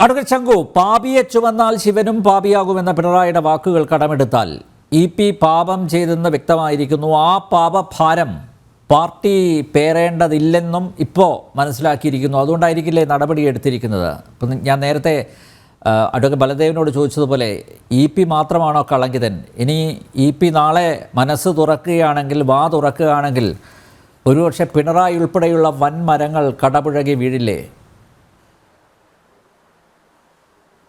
Advocate ശങ്കു, പാപിയെ ചുമന്നാൽ ശിവനും പാപിയാകുമെന്ന പിണറായിയുടെ വാക്കുകൾ കടമെടുത്താൽ EP പാപം ചെയ്തെന്ന് വ്യക്തമായിരിക്കുന്നു. ആ പാപഭാരം പാർട്ടി പേറേണ്ടതില്ലെന്നും ഇപ്പോൾ മനസ്സിലാക്കിയിരിക്കുന്നു. അതുകൊണ്ടായിരിക്കില്ലേ നടപടി എടുത്തിരിക്കുന്നത്? ഇപ്പം ഞാൻ നേരത്തെ അഡ്വക്കേറ്റ് ബലദേവിനോട് ചോദിച്ചതുപോലെ EP മാത്രമാണോ കളങ്കിതൻ? ഇനി EP നാളെ മനസ്സ് തുറക്കുകയാണെങ്കിൽ, വാ തുറക്കുകയാണെങ്കിൽ ഒരുപക്ഷെ പിണറായി ഉൾപ്പെടെയുള്ള വൻമരങ്ങൾ കടപുഴകി വീഴില്ലേ?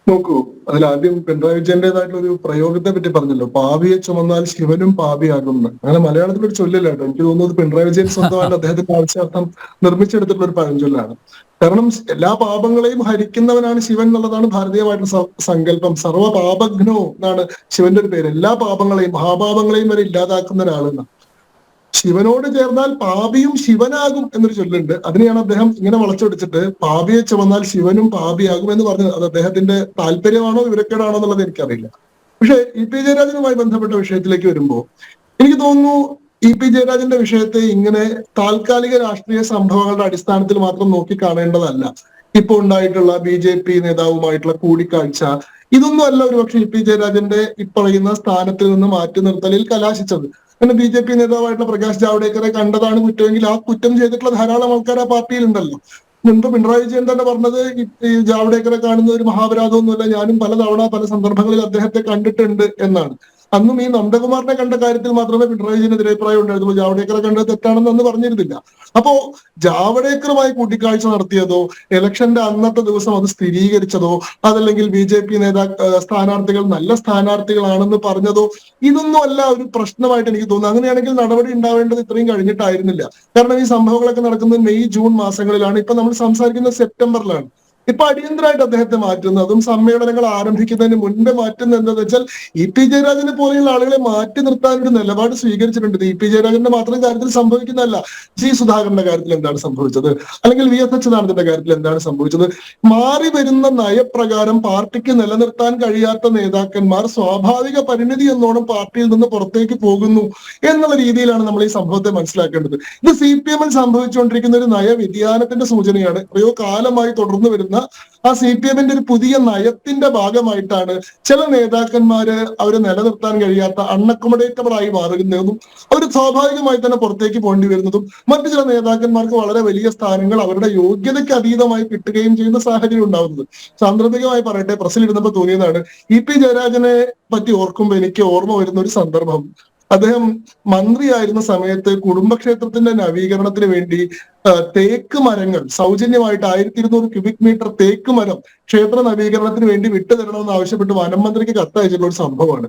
നോക്കൂ, അതിലാദ്യം പിണറായി വിജയന്റേതായിട്ടുള്ള ഒരു പ്രയോഗത്തെ പറ്റി പറഞ്ഞല്ലോ, പാപിയെ ചുമന്നാൽ ശിവനും പാപിയാകുന്നു. അങ്ങനെ മലയാളത്തിലൊരു ചൊല്ലില്ല കേട്ടോ. എനിക്ക് തോന്നുന്നത് പിണറായി വിജയൻ സ്വന്തമായിട്ട് അദ്ദേഹത്തിന്റെ ആവശ്യാർത്ഥം നിർമ്മിച്ചെടുത്തിട്ടുള്ള ഒരു പഴഞ്ചൊല്ലാണ്. കാരണം എല്ലാ പാപങ്ങളെയും ഹരിക്കുന്നവനാണ് ശിവൻ എന്നുള്ളതാണ് ഭാരതീയമായിട്ടുള്ള സങ്കല്പം. സർവ്വ പാപഘ്നോ എന്നാണ് ശിവന്റെ ഒരു പേര്. എല്ലാ പാപങ്ങളെയും, മഹാപാപങ്ങളെയും വരെ ഇല്ലാതാക്കുന്ന ഒരാളെന്നാണ്. ശിവനോട് ചേർന്നാൽ പാപിയും ശിവനാകും എന്നൊരു ചൊല്ലുണ്ട്. അതിനെയാണ് അദ്ദേഹം ഇങ്ങനെ വളച്ചൊടിച്ചിട്ട് പാപിയെ ചുമന്നാൽ ശിവനും പാപിയാകും എന്ന് പറഞ്ഞത്. അത് അദ്ദേഹത്തിന്റെ താല്പര്യമാണോ വിവരക്കേടാണോ എന്നുള്ളത് എനിക്കറിയില്ല. പക്ഷെ EP ജയരാജനുമായി ബന്ധപ്പെട്ട വിഷയത്തിലേക്ക് വരുമ്പോൾ എനിക്ക് തോന്നുന്നു EP ജയരാജന്റെ വിഷയത്തെ ഇങ്ങനെ താൽക്കാലിക രാഷ്ട്രീയ സംഭവങ്ങളുടെ അടിസ്ഥാനത്തിൽ മാത്രം നോക്കി കാണേണ്ടതല്ല. ഇപ്പൊ ഉണ്ടായിട്ടുള്ള BJP നേതാവുമായിട്ടുള്ള കൂടിക്കാഴ്ച, ഇതൊന്നും അല്ല ഒരുപക്ഷെ EP ജയരാജന്റെ ഇപ്പറയുന്ന സ്ഥാനത്തിൽ നിന്ന് മാറ്റി നിർത്തലിൽ കലാശിച്ചത്. പിന്നെ BJP നേതാവായിട്ടുള്ള പ്രകാശ് ജാവ്ദേക്കറെ കണ്ടതാണ് കുറ്റമെങ്കിൽ ആ കുറ്റം ചെയ്തിട്ടുള്ള ധാരാളം ആൾക്കാർ ആ പാർട്ടിയിലുണ്ടല്ലോ. മുൻപ് പിണറായി വിജയൻ തന്നെ പറഞ്ഞത് ഈ ജാവ്ദേക്കറെ കാണുന്ന ഒരു മഹാപരാധമൊന്നുമല്ല, ഞാനും പലതവണ പല സന്ദർഭങ്ങളിൽ അദ്ദേഹത്തെ കണ്ടിട്ടുണ്ട് എന്നാണ്. അന്നും ഈ നന്ദകുമാറിനെ കണ്ട കാര്യത്തിൽ മാത്രമേ പിണറായി വിജയന് എതിരഭിപ്രായം ഉണ്ടായിരുന്നുള്ളൂ. ജാവ്ദേക്കറെ കണ്ടത് തെറ്റാണെന്ന് അന്ന് പറഞ്ഞിരുന്നില്ല. അപ്പോ ജാവ്ദേക്കറുമായി കൂട്ടിക്കാഴ്ച നടത്തിയതോ, ഇലക്ഷന്റെ അന്നത്തെ ദിവസം അത് സ്ഥിരീകരിച്ചതോ, അതല്ലെങ്കിൽ BJP സ്ഥാനാർത്ഥികൾ നല്ല സ്ഥാനാർത്ഥികളാണെന്ന് പറഞ്ഞതോ, ഇതൊന്നും അല്ല ഒരു പ്രശ്നമായിട്ട് എനിക്ക് തോന്നുന്നു. അങ്ങനെയാണെങ്കിൽ നടപടി ഉണ്ടാവേണ്ടത് ഇത്രയും കഴിഞ്ഞിട്ടായിരുന്നില്ല. കാരണം ഈ സംഭവങ്ങളൊക്കെ നടക്കുന്നത് മെയ് ജൂൺ മാസങ്ങളിലാണ്. ഇപ്പൊ നമ്മൾ സംസാരിക്കുന്നത് സെപ്റ്റംബറിലാണ്. ഇപ്പൊ അടിയന്തരമായിട്ട് അദ്ദേഹത്തെ മാറ്റുന്നു, അതും സമ്മേളനങ്ങൾ ആരംഭിക്കുന്നതിന് മുൻപേ മാറ്റുന്നത് എന്താണെന്ന് വെച്ചാൽ EP ജയരാജനെ പോലെയുള്ള ആളുകളെ മാറ്റി നിർത്താൻ ഒരു നിലപാട് സ്വീകരിച്ചിട്ടുണ്ട്. EP ജയരാജന്റെ മാത്രം കാര്യത്തിൽ സംഭവിക്കുന്നതല്ല. G സുധാകരന്റെ കാര്യത്തിൽ എന്താണ് സംഭവിച്ചത്, അല്ലെങ്കിൽ VS അച്യുതാനന്ദന്റെ കാര്യത്തിൽ എന്താണ് സംഭവിച്ചത്? മാറി വരുന്ന നയപ്രകാരം പാർട്ടിക്ക് നിലനിർത്താൻ കഴിയാത്ത നേതാക്കന്മാർ സ്വാഭാവിക പരിണിതി എന്നോണം പാർട്ടിയിൽ നിന്ന് പുറത്തേക്ക് പോകുന്നു എന്നുള്ള രീതിയിലാണ് നമ്മൾ ഈ സംഭവത്തെ മനസ്സിലാക്കേണ്ടത്. ഇത് CPM ൽ സംഭവിച്ചുകൊണ്ടിരിക്കുന്ന ഒരു നയവ്യതിയാനത്തിന്റെ സൂചനയാണ്. എത്രയോ കാലമായി തുടർന്നു വരുന്ന ആ CPM-ന്റെ ഒരു പുതിയ നയത്തിന്റെ ഭാഗമായിട്ടാണ് ചില നേതാക്കന്മാര് അവരെ നിലനിർത്താൻ കഴിയാത്ത അൺഅക്കോമഡേറ്റബിൾ ആയി മാറുന്നതും അവർ സ്വാഭാവികമായി തന്നെ പുറത്തേക്ക് പോകേണ്ടി വരുന്നതും മറ്റു ചില നേതാക്കന്മാർക്ക് വളരെ വലിയ സ്ഥാനങ്ങൾ അവരുടെ യോഗ്യതയ്ക്ക് അതീതമായി കിട്ടുകയും ചെയ്യുന്ന സാഹചര്യം ഉണ്ടാവുന്നത്. സാന്ദർഭികമായി പറയട്ടെ, പ്രസിലിരുന്നപ്പോൾ തോന്നിയതാണ്, EP ജയരാജനെ പറ്റി ഓർക്കുമ്പോൾ എനിക്ക് ഓർമ്മ വരുന്ന ഒരു സന്ദർഭം, അദ്ദേഹം മന്ത്രിയായിരുന്ന സമയത്ത് കുടുംബക്ഷേത്രത്തിന്റെ നവീകരണത്തിന് വേണ്ടി തേക്ക് മരങ്ങൾ സൗജന്യമായിട്ട് 1200 ക്യൂബിക് മീറ്റർ തേക്ക് മരം ക്ഷേത്ര നവീകരണത്തിന് വേണ്ടി വിട്ടുതരണമെന്ന് ആവശ്യപ്പെട്ട് വനം മന്ത്രിക്ക് കത്തയച്ചിട്ടുള്ള ഒരു സംഭവമാണ്.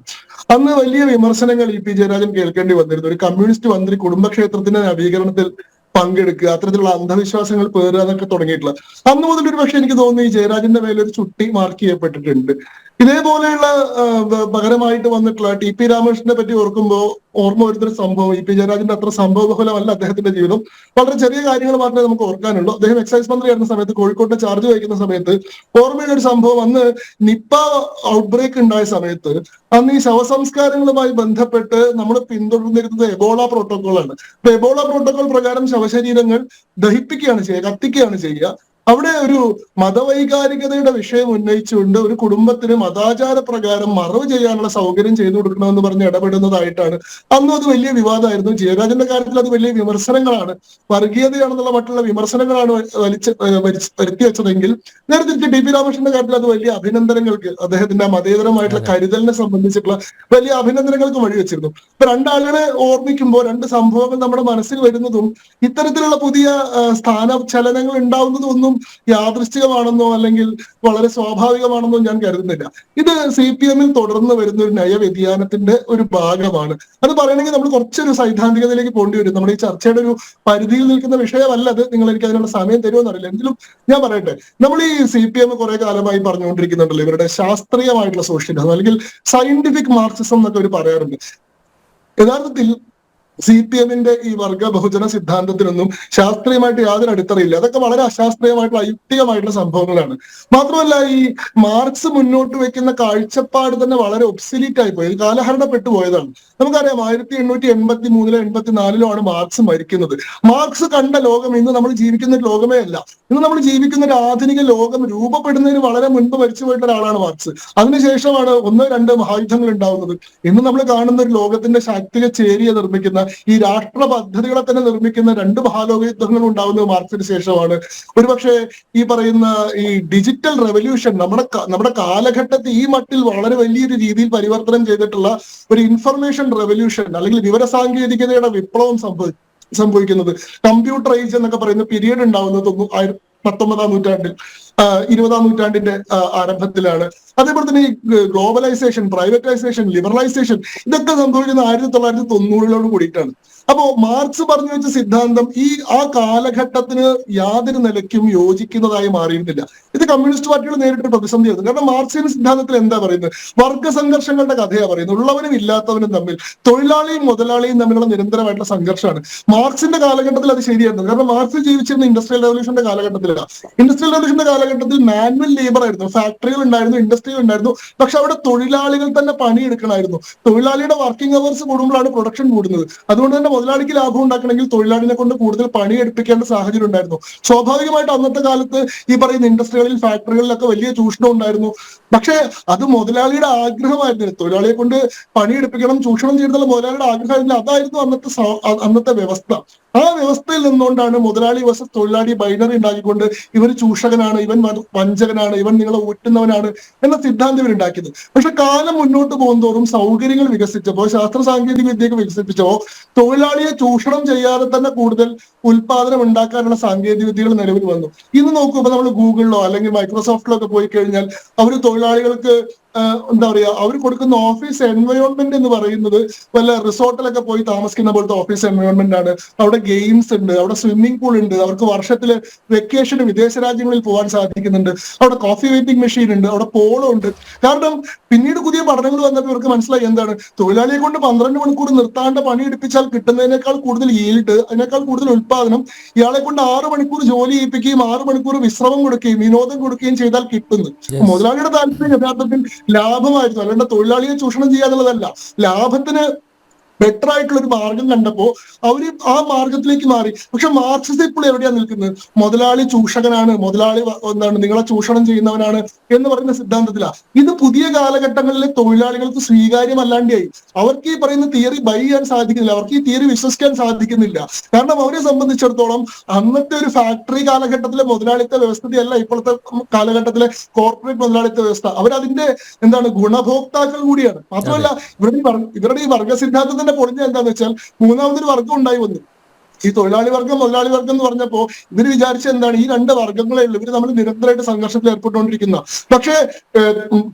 അന്ന് വലിയ വിമർശനങ്ങൾ EP ജയരാജൻ കേൾക്കേണ്ടി വന്നിരുന്നു. ഒരു കമ്മ്യൂണിസ്റ്റ് മന്ത്രി കുടുംബക്ഷേത്രത്തിന്റെ നവീകരണത്തിൽ പങ്കെടുക്കുക, അത്തരത്തിലുള്ള അന്ധവിശ്വാസങ്ങൾ പേറുക എന്നൊക്കെ തുടങ്ങിയിട്ടുള്ള അന്ന് മുതൽ ഒരു പക്ഷെ എനിക്ക് തോന്നുന്നു ഈ ജയരാജന്റെ മേലൊരു ചുട്ടി മാർക്ക് ചെയ്യപ്പെട്ടിട്ടുണ്ട്. ഇതേപോലെയുള്ള പകരമായിട്ട് വന്നിട്ടുള്ള TP രാമകൃഷ്ണനെ പറ്റി ഓർക്കുമ്പോൾ ഓർമ്മ വരുന്നൊരു സംഭവം, EP ജയരാജന്റെ അത്ര സംഭവബഹുലമല്ല അദ്ദേഹത്തിന്റെ ജീവിതം. വളരെ ചെറിയ കാര്യങ്ങൾ മാത്രമേ നമുക്ക് ഓർക്കാനുള്ളൂ. അദ്ദേഹം എക്സൈസ് മന്ത്രിയായിരുന്ന സമയത്ത്, കോഴിക്കോട്ടെ ചാർജ് വഹിക്കുന്ന സമയത്ത് ഓർമ്മയുള്ള ഒരു സംഭവം, അന്ന് നിപ്പ ഔട്ട്ബ്രേക്ക് ഉണ്ടായ സമയത്ത് അന്ന് ഈ ശവസംസ്കാരങ്ങളുമായി ബന്ധപ്പെട്ട് നമ്മൾ പിന്തുടർന്നിരുന്നത് എബോള പ്രോട്ടോകോളാണ്. അപ്പൊ എബോള പ്രോട്ടോകോൾ പ്രകാരം ശവശരീരങ്ങൾ ദഹിപ്പിക്കുകയാണ് ചെയ്യുക, കത്തിക്കുകയാണ് ചെയ്യുക. അവിടെ ഒരു മതവൈകാരികതയുടെ വിഷയം ഉന്നയിച്ചുകൊണ്ട് ഒരു കുടുംബത്തിന് മതാചാര പ്രകാരം മറവ് ചെയ്യാനുള്ള സൗകര്യം ചെയ്തു കൊടുക്കണമെന്ന് പറഞ്ഞ് ഇടപെടുന്നതായിട്ടാണ്. അന്നും അത് വലിയ വിവാദമായിരുന്നു. ജയരാജന്റെ കാര്യത്തിൽ അത് വലിയ വിമർശനങ്ങളാണ്, വർഗീയതയാണെന്നുള്ള മറ്റുള്ള വിമർശനങ്ങളാണ് വരുത്തി വെച്ചതെങ്കിൽ, നേരെ തിരിച്ച് TP രാമകൃഷ്ണന്റെ കാര്യത്തിൽ അത് വലിയ അഭിനന്ദനങ്ങൾക്ക്, അദ്ദേഹത്തിന്റെ മതേതരമായിട്ടുള്ള കരുതലിനെ സംബന്ധിച്ചിട്ടുള്ള വലിയ അഭിനന്ദനങ്ങൾക്ക് വഴിവെച്ചിരുന്നു. ഇപ്പൊ രണ്ടാളുകളെ ഓർമ്മിക്കുമ്പോൾ രണ്ട് സംഭവങ്ങൾ നമ്മുടെ മനസ്സിൽ വരുന്നതും ഇത്തരത്തിലുള്ള പുതിയ സ്ഥാനചലനങ്ങൾ ഉണ്ടാവുന്നതും ഒന്നും യാദൃശ്ചികമാണെന്നോ അല്ലെങ്കിൽ വളരെ സ്വാഭാവികമാണെന്നോ ഞാൻ കരുതുന്നില്ല. ഇത് CPM-ൽ തുടർന്ന് വരുന്ന ഒരു നയവ്യതിയാനത്തിന്റെ ഒരു ഭാഗമാണ്. അത് പറയണമെങ്കിൽ നമ്മൾ കുറച്ചൊരു സൈദ്ധാന്തികതയിലേക്ക് പോകേണ്ടി വരും. നമ്മുടെ ഈ ചർച്ചയുടെ ഒരു പരിധിയിൽ നിൽക്കുന്ന വിഷയമല്ല അത്. നിങ്ങൾ എനിക്ക് അതിനുള്ള സമയം തരുമെന്ന് അറിയില്ല. എങ്കിലും ഞാൻ പറയട്ടെ, നമ്മൾ ഈ CPM കുറെ കാലമായി പറഞ്ഞുകൊണ്ടിരിക്കുന്നുണ്ടല്ലോ ഇവരുടെ ശാസ്ത്രീയമായിട്ടുള്ള സോഷ്യലിസം അല്ലെങ്കിൽ സയന്റിഫിക് മാർക്സിസം എന്നൊക്കെ അവർ പറയാറുണ്ട്. യഥാർത്ഥത്തിൽ CPM-ന്റെ ഈ വർഗ ബഹുജന സിദ്ധാന്തത്തിനൊന്നും ശാസ്ത്രീയമായിട്ട് യാതൊരു അടിത്തറയില്ല. അതൊക്കെ വളരെ അശാസ്ത്രീയമായിട്ടുള്ള അയുക്തികമായിട്ടുള്ള സംഭവങ്ങളാണ്. മാത്രമല്ല ഈ മാർക്സ് മുന്നോട്ട് വെക്കുന്ന കാഴ്ചപ്പാട് തന്നെ വളരെ ഒബ്സലീറ്റ് ആയി പോയി, കാലഹരണപ്പെട്ടു പോയതാണ്. നമുക്കറിയാം 1883-ലോ 1884-ലോ ആണ് മാർക്സ് മരിക്കുന്നത്. മാർക്സ് കണ്ട ലോകം ഇന്ന് നമ്മൾ ജീവിക്കുന്ന ഒരു ലോകമേ അല്ല. ഇന്ന് നമ്മൾ ജീവിക്കുന്ന ഒരു ആധുനിക ലോകം രൂപപ്പെടുന്നതിന് വളരെ മുൻപ് മരിച്ചു പോയിട്ടുള്ള ഒരാളാണ് മാർക്സ്. അതിനുശേഷമാണ് 1-2 മഹായുദ്ധങ്ങൾ ഉണ്ടാവുന്നത്. ഇന്ന് നമ്മൾ കാണുന്ന ഒരു ലോകത്തിന്റെ ശാക്തിക ചേരിയെ നിർമ്മിക്കുന്ന, ഈ രാഷ്ട്ര പദ്ധതികളെ തന്നെ നിർമ്മിക്കുന്ന 2 മഹാലോക യുദ്ധങ്ങൾ ഉണ്ടാവുന്നത് മാർക്സിന് ശേഷമാണ്. ഒരുപക്ഷെ ഈ പറയുന്ന ഈ ഡിജിറ്റൽ റെവല്യൂഷൻ നമ്മുടെ കാലഘട്ടത്തിൽ ഈ മട്ടിൽ വളരെ വലിയൊരു രീതിയിൽ പരിവർത്തനം ചെയ്തിട്ടുള്ള ഒരു ഇൻഫർമേഷൻ റെവല്യൂഷൻ അല്ലെങ്കിൽ വിവരസാങ്കേതികതയുടെ വിപ്ലവം സംഭവിക്കുന്നത്, കമ്പ്യൂട്ടർ ഏജ് എന്നൊക്കെ പറയുന്ന പീരീഡ് ഉണ്ടാവുന്നത് 19-ാം നൂറ്റാണ്ടിൽ, 20-ാം നൂറ്റാണ്ടിന്റെ ആരംഭത്തിലാണ്. അതേപോലെ തന്നെ ഈ ഗ്ലോബലൈസേഷൻ, പ്രൈവറ്റൈസേഷൻ, ലിബറലൈസേഷൻ ഇതൊക്കെ സംഭവിക്കുന്ന 1990-കളോട് കൂടിയിട്ടാണ്. അപ്പോ മാർക്സ് പറഞ്ഞു വെച്ച സിദ്ധാന്തം ആ കാലഘട്ടത്തിന് യാതൊരു നിലയ്ക്കും യോജിക്കുന്നതായി മാറിയിരുന്നില്ല. ഇത് കമ്മ്യൂണിസ്റ്റ് പാർട്ടികൾ നേരിട്ട് പ്രതിസന്ധിയായിരുന്നു. കാരണം മാർക്സിന്റെ സിദ്ധാന്തത്തിൽ എന്താ പറയുന്നത്? വർഗ സംഘർഷങ്ങളുടെ കഥയാണ് പറയുന്നത്. ഉള്ളവനും ഇല്ലാത്തവനും തമ്മിൽ, തൊഴിലാളിയും മുതലാളിയും തമ്മിലുള്ള നിരന്തരമായിട്ടുള്ള സംഘർഷമാണ്. മാർക്സിന്റെ കാലഘട്ടത്തിൽ അത് ശരിയായിരുന്നു. കാരണം മാർക്സ് ജീവിച്ചിരുന്ന ഇൻഡസ്ട്രിയൽ റവല്യൂഷന്റെ കാലഘട്ടത്തിലാണ്. ഇൻഡസ്ട്രിയൽ റവല്യൂഷന്റെ കാലഘട്ടത്തിൽ മാനുവൽ ലേബർ ആയിരുന്നു, ഫാക്ടറികൾ ഉണ്ടായിരുന്നു, ഇൻഡസ്ട്രികൾ ഉണ്ടായിരുന്നു. പക്ഷെ അവിടെ തൊഴിലാളികൾ തന്നെ പണിയെടുക്കണമായിരുന്നു. തൊഴിലാളിയുടെ വർക്കിംഗ് അവേഴ്സ് കൂടുമ്പോഴാണ് പ്രൊഡക്ഷൻ കൂടുന്നത്. അതുകൊണ്ട് തന്നെ മുതലാളിക്ക് ലാഭം ഉണ്ടാക്കണമെങ്കിൽ തൊഴിലാളിനെ കൊണ്ട് കൂടുതൽ പണിയെടുപ്പിക്കേണ്ട സാഹചര്യം ഉണ്ടായിരുന്നു. സ്വാഭാവികമായിട്ട് അന്നത്തെ കാലത്ത് ഈ പറയുന്ന ഇൻഡസ്ട്രികളിൽ, ഫാക്ടറികളിലൊക്കെ വലിയ ചൂഷണം ഉണ്ടായിരുന്നു. പക്ഷെ അത് മുതലാളിയുടെ ആഗ്രഹമായിരുന്നു. തൊഴിലാളിയെ കൊണ്ട് പണിയെടുപ്പിക്കണം, ചൂഷണം ചെയ്തിട്ടുള്ള മുതലാളിയുടെ ആഗ്രഹമായിരുന്നു. അതായിരുന്നു അന്നത്തെ വ്യവസ്ഥ. ആ വ്യവസ്ഥയിൽ നിന്നുകൊണ്ടാണ് മുതലാളി വേഴ്സസ് തൊഴിലാളി ബൈനറി ഉണ്ടാക്കിക്കൊണ്ട് ഇവൻ ചൂഷകനാണ്, ഇവൻ വഞ്ചകനാണ്, ഇവൻ നിങ്ങളെ ഊറ്റുന്നവനാണ് എന്ന സിദ്ധാന്തം ഇവർ ഉണ്ടാക്കിയത്. പക്ഷെ കാലം മുന്നോട്ട് പോകുന്തോറും സൗകര്യങ്ങൾ വികസിച്ചപ്പോ, ശാസ്ത്ര സാങ്കേതിക വിദ്യയൊക്കെ വികസിപ്പിച്ചപ്പോ തൊഴിലാളിയെ ചൂഷണം ചെയ്യാതെ തന്നെ കൂടുതൽ ഉൽപാദനം ഉണ്ടാക്കാനുള്ള സാങ്കേതിക വിദ്യകൾ നിലവിൽ വന്നു. ഇന്ന് നോക്കുമ്പോൾ നമ്മൾ ഗൂഗിളിലോ അല്ലെങ്കിൽ മൈക്രോസോഫ്റ്റിലോ ഒക്കെ പോയി കഴിഞ്ഞാൽ അവർ തൊഴിലാളികൾക്ക് എന്താ പറയാ, അവർ കൊടുക്കുന്ന ഓഫീസ് എൻവയോൺമെന്റ് എന്ന് പറയുന്നത് വല്ല റിസോർട്ടിലൊക്കെ പോയി താമസിക്കുന്ന പോലത്തെ ഓഫീസ് എൻവയോൺമെന്റ് ആണ്. അവിടെ ഗെയിംസ് ഉണ്ട്, അവിടെ സ്വിമ്മിംഗ് പൂൾ ഉണ്ട്, അവർക്ക് വർഷത്തില് വെക്കേഷന് വിദേശ രാജ്യങ്ങളിൽ പോകാൻ സാധിക്കുന്നുണ്ട്, അവിടെ കോഫി വെയിറ്റിംഗ് മെഷീൻ ഉണ്ട്, അവിടെ പോളോ ഉണ്ട്. കാരണം പിന്നീട് പുതിയ പഠനങ്ങൾ വന്നപ്പോൾ ഇവർക്ക് മനസ്സിലായി എന്താണ്, തൊഴിലാളിയെ കൊണ്ട് 12 മണിക്കൂർ നിർത്താണ്ട് പണിയെടുപ്പിച്ചാൽ കിട്ടുന്നതിനേക്കാൾ കൂടുതൽ ഈൽഡ്, അതിനേക്കാൾ കൂടുതൽ ഉൽപാദനം ഇയാളെ കൊണ്ട് 6 മണിക്കൂർ ജോലി ചെയ്യിപ്പിക്കുകയും 6 മണിക്കൂർ വിശ്രമം കൊടുക്കുകയും വിനോദം കൊടുക്കുകയും ചെയ്താൽ കിട്ടുന്നു. മുതലാളിയുടെ താല്പര്യം യഥാർത്ഥത്തിൽ ലാഭമായിരുന്നു, അല്ലാണ്ട് തൊഴിലാളിയെ ചൂഷണം ചെയ്യാന്നുള്ളതല്ല. ലാഭത്തിന് ബെറ്റർ ആയിട്ടുള്ള ഒരു മാർഗം കണ്ടപ്പോ അവര് ആ മാർഗത്തിലേക്ക് മാറി. പക്ഷെ മാർക്സിസ്റ്റ് ഇപ്പോൾ എവിടെയാണ് നിൽക്കുന്നത്? മുതലാളി ചൂഷകനാണ്, മുതലാളി നിങ്ങളെ ചൂഷണം ചെയ്യുന്നവനാണ് എന്ന് പറയുന്ന സിദ്ധാന്തത്തിലാണ്. ഇത് പുതിയ കാലഘട്ടങ്ങളിലെ തൊഴിലാളികൾക്ക് സ്വീകാര്യമല്ലാണ്ടായി. അവർക്ക് ഈ പറയുന്ന തിയറി ബൈ ചെയ്യാൻ സാധിക്കുന്നില്ല, അവർക്ക് ഈ തിയറി വിശ്വസിക്കാൻ സാധിക്കുന്നില്ല. കാരണം അവരെ സംബന്ധിച്ചിടത്തോളം അന്നത്തെ ഒരു ഫാക്ടറി കാലഘട്ടത്തിലെ മുതലാളിത്ത വ്യവസ്ഥയല്ല ഇപ്പോഴത്തെ കാലഘട്ടത്തിലെ കോർപ്പറേറ്റ് മുതലാളിത്ത വ്യവസ്ഥ. അവരതിന്റെ ഗുണഭോക്താക്കൾ കൂടിയാണ്. മാത്രമല്ല ഇവരുടെ ഈ വർഗ സിദ്ധാന്തത്തിന്റെ പൊളിഞ്ഞ എന്താന്ന് വെച്ചാൽ മൂന്നാമതൊരു വർഗം ഉണ്ടായി വന്നു. ഈ തൊഴിലാളി വർഗം മുതലാളി വർഗം എന്ന് പറഞ്ഞപ്പോ ഇവര് വിചാരിച്ച എന്താണ്, ഈ 2 വർഗങ്ങളേ ഉള്ളൂ, ഇവര് നമ്മൾ നിരന്തരമായിട്ട് സംഘർഷത്തിൽ ഏർപ്പെട്ടുകൊണ്ടിരിക്കുന്ന. പക്ഷേ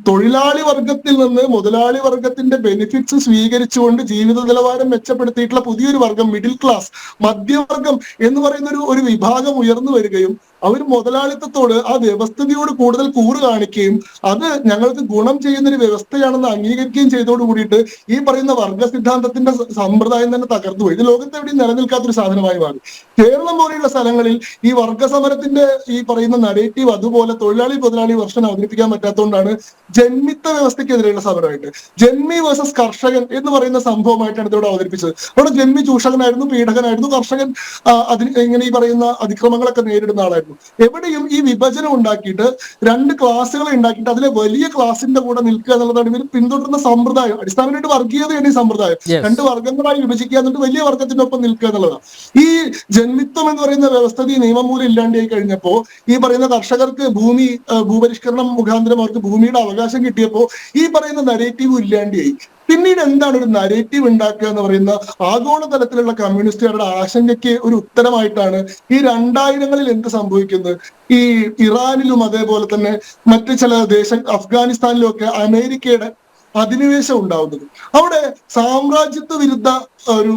തൊഴിലാളി വർഗത്തിൽ നിന്ന് മുതലാളി വർഗത്തിന്റെ ബെനിഫിറ്റ്സ് സ്വീകരിച്ചുകൊണ്ട് ജീവിത നിലവാരം മെച്ചപ്പെടുത്തിയിട്ടുള്ള പുതിയൊരു വർഗം, മിഡിൽ ക്ലാസ്, മധ്യവർഗം എന്ന് പറയുന്ന ഒരു വിഭാഗം ഉയർന്നു വരികയും അവർ മുതലാളിത്തത്തോട്, ആ വ്യവസ്ഥിതിയോട് കൂടുതൽ കൂറ് കാണിക്കുകയും അത് ഞങ്ങൾക്ക് ഗുണം ചെയ്യുന്ന ഒരു വ്യവസ്ഥയാണെന്ന് അംഗീകരിക്കുകയും ചെയ്തോട് കൂടിയിട്ട് ഈ പറയുന്ന വർഗ സിദ്ധാന്തത്തിന്റെ സമ്പ്രദായം തന്നെ തകർന്നുപോയി. ഇത് ലോകത്ത് എവിടെയും നിലനിൽക്കാത്തൊരു സാധനമായി മാറി. കേരളം പോലെയുള്ള സ്ഥലങ്ങളിൽ ഈ വർഗ സമരത്തിന്റെ ഈ പറയുന്ന നരേറ്റീവ് അതുപോലെ തൊഴിലാളി മുതലാളി വെർഷൻ അവതരിപ്പിക്കാൻ പറ്റാത്തതുകൊണ്ടാണ് ജന്മിത്ത വ്യവസ്ഥയ്ക്കെതിരെയുള്ള സമരമായിട്ട് ജന്മി വേഴ്സസ് കർഷകൻ എന്ന് പറയുന്ന സംഭവമായിട്ടാണ് ഇതിവിടെ അവതരിപ്പിച്ചത്. അവിടെ ജന്മി ചൂഷകനായിരുന്നു, പീഡകനായിരുന്നു, കർഷകൻ ഇങ്ങനെ ഈ പറയുന്ന അതിക്രമങ്ങളൊക്കെ നേരിടുന്ന ആളായിരുന്നു. എവിടെയും ഈ വിഭജനം ഉണ്ടാക്കിയിട്ട് 2 ക്ലാസ്സുകളെ ഉണ്ടാക്കിയിട്ട് അതിലെ വലിയ ക്ലാസിന്റെ കൂടെ നിൽക്കുക എന്നുള്ളതാണ് ഇവർ പിന്തുടരുന്ന സമ്പ്രദായം. അടിസ്ഥാനമായിട്ട് വർഗീയതയാണ് ഈ സമ്പ്രദായം. 2 വർഗങ്ങളായി വിഭജിക്കുക, എന്നിട്ട് വലിയ വർഗത്തിനൊപ്പം നിൽക്കുക എന്നുള്ളതാണ്. ഈ ജന്മിത്വം എന്ന് പറയുന്ന വ്യവസ്ഥിതി നിയമം മൂലം ഇല്ലാണ്ടായി കഴിഞ്ഞപ്പോ ഈ പറയുന്ന കർഷകർക്ക് ഭൂപരിഷ്കരണം മുഖാന്തരം അവർക്ക് ഭൂമിയുടെ അവകാശം കിട്ടിയപ്പോ ഈ പറയുന്ന നരേറ്റീവ് ഇല്ലാണ്ടായി. പിന്നീട് എന്താണ് ഒരു നരേറ്റീവ് ഉണ്ടാക്കുക എന്ന് പറയുന്ന ആഗോളതലത്തിലുള്ള കമ്മ്യൂണിസ്റ്റുകാരുടെ ആശങ്കയ്ക്ക് ഒരു ഉത്തരമായിട്ടാണ് ഈ 2000-ങ്ങളിൽ എന്ത് സംഭവിക്കുന്നത്. ഈ ഇറാനിലും അതേപോലെ തന്നെ മറ്റ് ചില അഫ്ഗാനിസ്ഥാനിലും ഒക്കെ അമേരിക്കയുടെ അധിനിവേശം ഉണ്ടാവുന്നത്. അവിടെ സാമ്രാജ്യത്വ വിരുദ്ധ ഒരു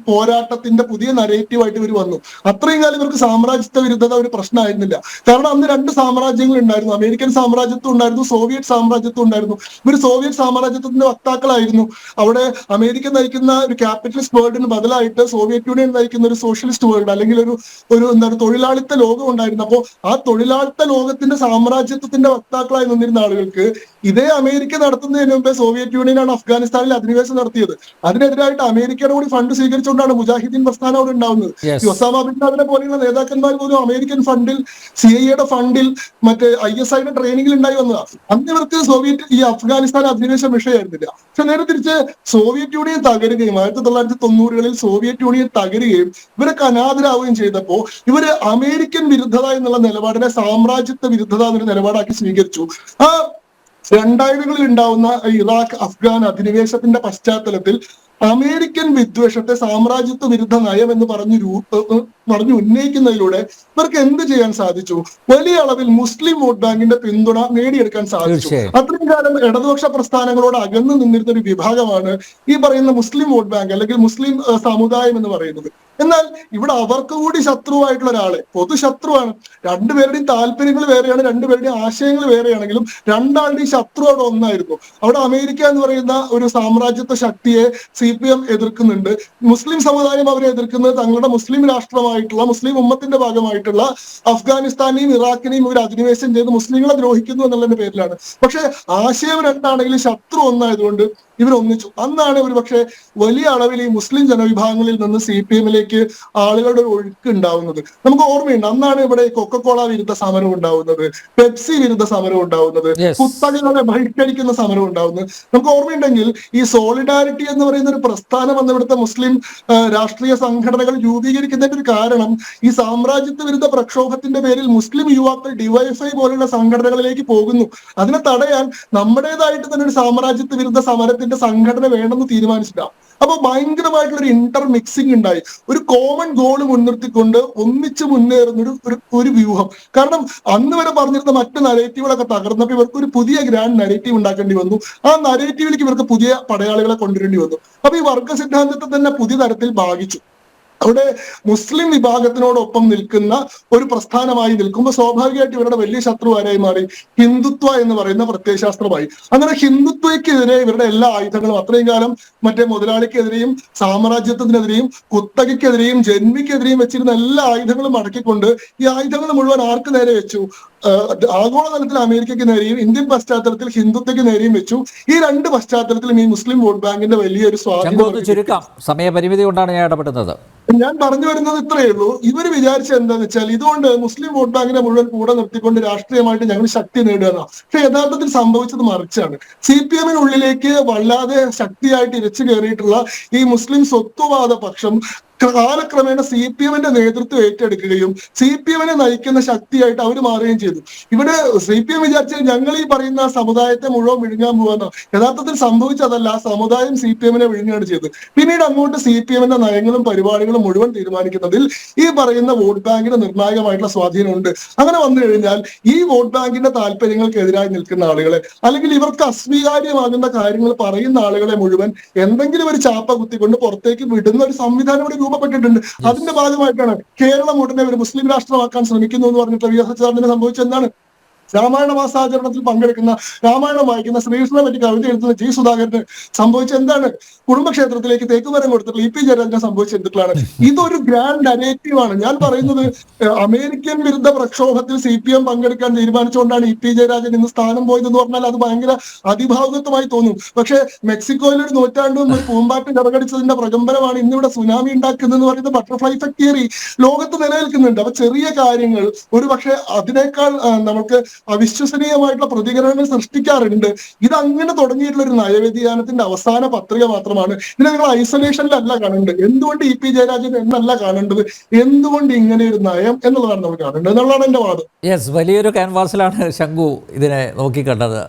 പോരാട്ടത്തിന്റെ പുതിയ നരേറ്റീവായിട്ട് ഇവർ വന്നു. അത്രയും കാലം ഇവർക്ക് സാമ്രാജ്യത്വ വിരുദ്ധത ഒരു പ്രശ്നമായിരുന്നില്ല. കാരണം അന്ന് രണ്ട് സാമ്രാജ്യങ്ങൾ ഉണ്ടായിരുന്നു, അമേരിക്കൻ സാമ്രാജ്യത്വം ഉണ്ടായിരുന്നു, സോവിയറ്റ് സാമ്രാജ്യത്വം ഉണ്ടായിരുന്നു. ഇവർ സോവിയറ്റ് സാമ്രാജ്യത്വത്തിന്റെ വക്താക്കളായിരുന്നു. അവിടെ അമേരിക്ക നയിക്കുന്ന ഒരു ക്യാപിറ്റലിസ്റ്റ് വേൾഡിന് ബദലായിട്ട് സോവിയറ്റ് യൂണിയൻ നയിക്കുന്ന ഒരു സോഷ്യലിസ്റ്റ് വേൾഡ്, അല്ലെങ്കിൽ ഒരു എന്താണ് തൊഴിലാളിത്ത ലോകം ഉണ്ടായിരുന്നു. അപ്പോൾ ആ തൊഴിലാളിത്ത ലോകത്തിന്റെ സാമ്രാജ്യത്വത്തിന്റെ വക്താക്കളായി നിന്നിരുന്ന ആളുകൾക്ക് ഇതേ അമേരിക്ക നടത്തുന്നതിന് മുമ്പേ സോവിയറ്റ് യൂണിയനാണ് അഫ്ഗാനിസ്ഥാനിൽ അധിനിവേശം നടത്തിയത്. അതിനെതിരായിട്ട് അമേരിക്കയുടെ കൂടി ഫണ്ട് സ്വീകരിച്ചുകൊണ്ടാണ് മുജാഹിദ്ദീൻ പ്രസ്ഥാനം അവിടെ ഉണ്ടാവുന്നത്. ഒസാമ ബിൻ ലാദനെ പോലെയുള്ള നേതാക്കന്മാർ പോലും അമേരിക്കൻ ഫണ്ടിൽ, CIA ഫണ്ടിൽ, മറ്റേ ISIയുടെ ട്രെയിനിങ്ങിൽ ഉണ്ടായി വന്നതാണ്. അന്ന് ഇവർക്ക് ഈ അഫ്ഗാനിസ്ഥാൻ അധിനിവേശം വിഷയമായിരുന്നില്ല. പക്ഷെ നേരെ തിരിച്ച് സോവിയറ്റ് യൂണിയൻ തകരുകയും 1990-കളിൽ സോവിയറ്റ് യൂണിയൻ തകരുകയും ഇവരൊക്കെ അനാഥരാവുകയും ചെയ്തപ്പോൾ ഇവര് അമേരിക്കൻ വിരുദ്ധത എന്നുള്ള നിലപാടിനെ സാമ്രാജ്യത്വ വിരുദ്ധത എന്നൊരു നിലപാടാക്കി സ്വീകരിച്ചു. ആ 2000-കളിൽ ഉണ്ടാവുന്ന ഇറാഖ് അഫ്ഗാൻ അധിനിവേശത്തിന്റെ പശ്ചാത്തലത്തിൽ അമേരിക്കൻ വിദ്വേഷത്തെ സാമ്രാജ്യത്വ വിരുദ്ധ നയം എന്ന് പറഞ്ഞു ഉന്നയിക്കുന്നതിലൂടെ ഇവർക്ക് എന്ത് ചെയ്യാൻ സാധിച്ചു? വലിയ അളവിൽ മുസ്ലിം വോട്ട് ബാങ്കിന്റെ പിന്തുണ നേടിയെടുക്കാൻ സാധിച്ചു. അത്രയും കാലം ഇടതുപക്ഷ പ്രസ്ഥാനങ്ങളോട് അകന്നു നിന്നിരുന്ന ഒരു വിഭാഗമാണ് ഈ പറയുന്ന മുസ്ലിം വോട്ട് ബാങ്ക് അല്ലെങ്കിൽ മുസ്ലിം സമുദായം എന്ന് പറയുന്നത്. എന്നാൽ ഇവിടെ അവർക്ക് കൂടി ശത്രുവായിട്ടുള്ള ഒരാളെ, പൊതുശത്രുവാണ്. രണ്ടുപേരുടെയും താല്പര്യങ്ങൾ വേറെയാണ്, രണ്ടുപേരുടെയും ആശയങ്ങൾ വേറെയാണെങ്കിലും രണ്ടാളുടെയും ശത്രു അവിടെ ഒന്നായിരുന്നു. അവിടെ അമേരിക്ക എന്ന് പറയുന്ന ഒരു സാമ്രാജ്യത്വ ശക്തിയെ CPM എതിർക്കുന്നുണ്ട്. മുസ്ലിം സമുദായം അവരെ എതിർക്കുന്നത് തങ്ങളുടെ മുസ്ലിം രാഷ്ട്രമായിട്ടുള്ള, മുസ്ലിം ഉമ്മത്തിന്റെ ഭാഗമായിട്ടുള്ള അഫ്ഗാനിസ്ഥാനെയും ഇറാഖിനെയും ഇവർ അധിനിവേശം ചെയ്ത് മുസ്ലിങ്ങളെ ദ്രോഹിക്കുന്നു എന്നുള്ളതിന്റെ പേരിലാണ്. പക്ഷെ ആശയം രണ്ടാണെങ്കിലും ശത്രു ഒന്നായതുകൊണ്ട് ഇവർ ഒന്നിച്ചു. അന്നാണ് ഒരു പക്ഷെ വലിയ അളവിൽ ഈ മുസ്ലിം ജനവിഭാഗങ്ങളിൽ നിന്ന് CPM-ലേക്ക് ആളുകളുടെ ഒരു ഒഴുക്ക് ഉണ്ടാവുന്നത്. നമുക്ക് ഓർമ്മയുണ്ട്, അന്നാണ് ഇവിടെ കൊക്കക്കോള വിരുദ്ധ സമരം ഉണ്ടാവുന്നത്, പെപ്സി വിരുദ്ധ സമരം ഉണ്ടാവുന്നത്, കുത്തകകളെ ബഹിഷ്കരിക്കുന്ന സമരം ഉണ്ടാവുന്നത്. നമുക്ക് ഓർമ്മയുണ്ടെങ്കിൽ ഈ സോളിഡാരിറ്റി എന്ന് പറയുന്ന ഒരു പ്രസ്ഥാനം അന്ന് ഇവിടുത്തെ മുസ്ലിം രാഷ്ട്രീയ സംഘടനകൾ രൂപീകരിക്കുന്നതിന്റെ ഒരു കാരണം ഈ സാമ്രാജ്യത്വ വിരുദ്ധ പ്രക്ഷോഭത്തിന്റെ പേരിൽ മുസ്ലിം യുവാക്കൾ DYFI പോലുള്ള സംഘടനകളിലേക്ക് പോകുന്നു. അതിനെ തടയാൻ നമ്മുടേതായിട്ട് തന്നെ ഒരു സാമ്രാജ്യത്വ വിരുദ്ധ സമരത്തിന്റെ സംഘടന വേണമെന്ന് തീരുമാനിച്ചിട്ടാണ്. അപ്പൊ ഭയങ്കരമായിട്ടുള്ള ഒരു ഇന്റർ മിക്സിംഗ് ഉണ്ടായി. ഒരു കോമൺ ഗോൾ മുൻനിർത്തിക്കൊണ്ട് ഒന്നിച്ച് മുന്നേറുന്ന ഒരു വ്യൂഹം. കാരണം അന്ന് വരെ പറഞ്ഞിരുന്ന മറ്റു നരേറ്റീവുകളൊക്കെ തകർന്നപ്പോൾ ഇവർക്ക് ഒരു പുതിയ ഗ്രാൻഡ് നരേറ്റീവ് ഉണ്ടാക്കേണ്ടി വന്നു. ആ നരേറ്റീവിലേക്ക് ഇവർക്ക് പുതിയ പടയാളികളെ കൊണ്ടുവരേണ്ടി വന്നു. അപ്പൊ ഈ വർഗ സിദ്ധാന്തത്തെ തന്നെ പുതിയ തരത്തിൽ ഭാഗിച്ചു. അവിടെ മുസ്ലിം വിഭാഗത്തിനോടൊപ്പം നിൽക്കുന്ന ഒരു പ്രസ്ഥാനമായി നിൽക്കുമ്പോൾ സ്വാഭാവികമായിട്ട് ഇവരുടെ വലിയ ശത്രുവാരായി മാറി ഹിന്ദുത്വ എന്ന് പറയുന്ന പ്രത്യയശാസ്ത്രമായി. അങ്ങനെ ഹിന്ദുത്വയ്ക്കെതിരെ ഇവരുടെ എല്ലാ ആയുധങ്ങളും അത്രയും കാലം മറ്റേ മുതലാളിക്കെതിരെയും സാമ്രാജ്യത്വത്തിനെതിരെയും കുത്തകയ്ക്കെതിരെയും ജന്മിക്കെതിരെയും വെച്ചിരുന്ന എല്ലാ ആയുധങ്ങളും അടക്കിക്കൊണ്ട് ഈ ആയുധങ്ങൾ മുഴുവൻ ആർക്ക് നേരെ വെച്ചു? ആഗോളതലത്തിൽ അമേരിക്കയ്ക്ക് നേരെയും ഇന്ത്യൻ പശ്ചാത്തലത്തിൽ ഹിന്ദുത്വയ്ക്ക് നേരെയും വെച്ചു. ഈ രണ്ട് പശ്ചാത്തലത്തിലും ഈ മുസ്ലിം വോട്ട് ബാങ്കിന്റെ വലിയൊരു സ്വാധീനം. ചുരുക്കം, സമയപരിമിതി കൊണ്ടാണ് ഞാൻ ഇടപെടുന്നത്. ഞാൻ പറഞ്ഞു വരുന്നത് ഇത്രയേ ഉള്ളൂ. ഇവർ വിചാരിച്ച എന്താന്ന് വെച്ചാൽ ഇതുകൊണ്ട് മുസ്ലിം വോട്ട് ബാങ്കിനെ മുഴുവൻ കൂടെ നിർത്തിക്കൊണ്ട് രാഷ്ട്രീയമായിട്ട് ഞങ്ങൾ ശക്തി നേടുകയാണ്. പക്ഷെ യഥാർത്ഥത്തിൽ സംഭവിച്ചത് മറിച്ചാണ്. CPM-നുള്ളിലേക്ക് വല്ലാതെ ശക്തിയായിട്ട് ഇരച്ചു കയറിയിട്ടുള്ള ഈ മുസ്ലിം സ്വത്വവാദ പക്ഷം കാലക്രമേണ CPM-ന്റെ നേതൃത്വം ഏറ്റെടുക്കുകയും CPM-നെ നയിക്കുന്ന ശക്തിയായിട്ട് അവർ മാറുകയും ചെയ്തു. ഇവിടെ CPM വിചാരിച്ചാൽ ഞങ്ങൾ ഈ പറയുന്ന സമുദായത്തെ മുഴുവൻ വിഴുങ്ങാൻ പോകാനോ, യഥാർത്ഥത്തിൽ സംഭവിച്ചതല്ല. ആ സമുദായം CPM-നെ വിഴുങ്ങുകയാണ് ചെയ്തത്. പിന്നീട് അങ്ങോട്ട് CPM-ന്റെ നയങ്ങളും പരിപാടികളും മുഴുവൻ തീരുമാനിക്കുന്നതിൽ ഈ പറയുന്ന വോട്ട് ബാങ്കിന് നിർണായകമായിട്ടുള്ള സ്വാധീനമുണ്ട്. അങ്ങനെ വന്നു കഴിഞ്ഞാൽ ഈ വോട്ട് ബാങ്കിന്റെ താല്പര്യങ്ങൾക്കെതിരായി നിൽക്കുന്ന ആളുകളെ, അല്ലെങ്കിൽ ഇവർക്ക് അസ്വീകാര്യമാകുന്ന കാര്യങ്ങൾ പറയുന്ന ആളുകളെ മുഴുവൻ എന്തെങ്കിലും ഒരു ചാപ്പ കുത്തിക്കൊണ്ട് പുറത്തേക്ക് വിടുന്ന ഒരു സംവിധാനം ഇവിടെ രൂപപ്പെട്ടിട്ടുണ്ട്. അതിന്റെ ഭാഗമായിട്ടാണ് കേരളം ഉടനെ ഒരു മുസ്ലിം രാഷ്ട്രമാക്കാൻ ശ്രമിക്കുന്നു എന്ന് പറഞ്ഞിട്ട് VS സംഭവിച്ചെന്താണ്? രാമായണ മാസാചരണത്തിൽ പങ്കെടുക്കുന്ന, രാമായണം വായിക്കുന്ന, ശ്രീകൃഷ്ണനെ പറ്റി കവിത എഴുതുന്ന G. സുധാകരന് സംഭവിച്ച എന്താണ്? കുടുംബക്ഷേത്രത്തിലേക്ക് തേക്കുമരം കൊടുത്തിട്ടുള്ള EP ജയരാജനെ സംഭവിച്ച എന്തുക്കളാണ്? ഇതൊരു ഗ്രാൻഡ് നരേറ്റീവാണ്. ഞാൻ പറയുന്നത് അമേരിക്കൻ വിരുദ്ധ പ്രക്ഷോഭത്തിൽ CPM പങ്കെടുക്കാൻ തീരുമാനിച്ചുകൊണ്ടാണ് EP ജയരാജൻ ഇന്ന് സ്ഥാനം പോയതെന്ന് പറഞ്ഞാൽ അത് ഭയങ്കര അതിഭാവുകത്വമായി തോന്നും. പക്ഷെ മെക്സിക്കോയിൽ ഒരു നൂറ്റാണ്ടും ഒരു പൂമ്പാറ്റ് കറകടിച്ചതിന്റെ പ്രകമ്പനമാണ് ഇന്നിവിടെ സുനാമി ഉണ്ടാക്കുന്നതെന്ന് പറയുന്ന ബട്ടർഫ്ലൈ ഇഫക്ട് തിയറി ലോകത്ത് നിലനിൽക്കുന്നുണ്ട്. അപ്പൊ ചെറിയ കാര്യങ്ങൾ ഒരു പക്ഷെ അതിനേക്കാൾ നമുക്ക് അവിശ്വസനീയമായിട്ടുള്ള പ്രതികരണങ്ങൾ സൃഷ്ടിക്കാറുണ്ട്. ഇത് അങ്ങനെ തുടങ്ങിയിട്ടുള്ള ഒരു നയവ്യതിയാനത്തിന്റെ അവസാന പത്രിക മാത്രമാണ്. ഇതിനെ നിങ്ങൾ ഐസൊലേഷനിലല്ല കാണേണ്ടത്. എന്തുകൊണ്ട് EP ജയരാജൻ എന്നല്ല കാണേണ്ടത്, എന്തുകൊണ്ട് ഇങ്ങനെ ഒരു നയം എന്നുള്ളതാണ് നമ്മൾ കാണേണ്ടത് എന്നുള്ളതാണ് എന്റെ വാദം. വലിയൊരു ക്യാൻവാസിലാണ് ശംഖു ഇതിനെ നോക്കിക്കണ്ടത്.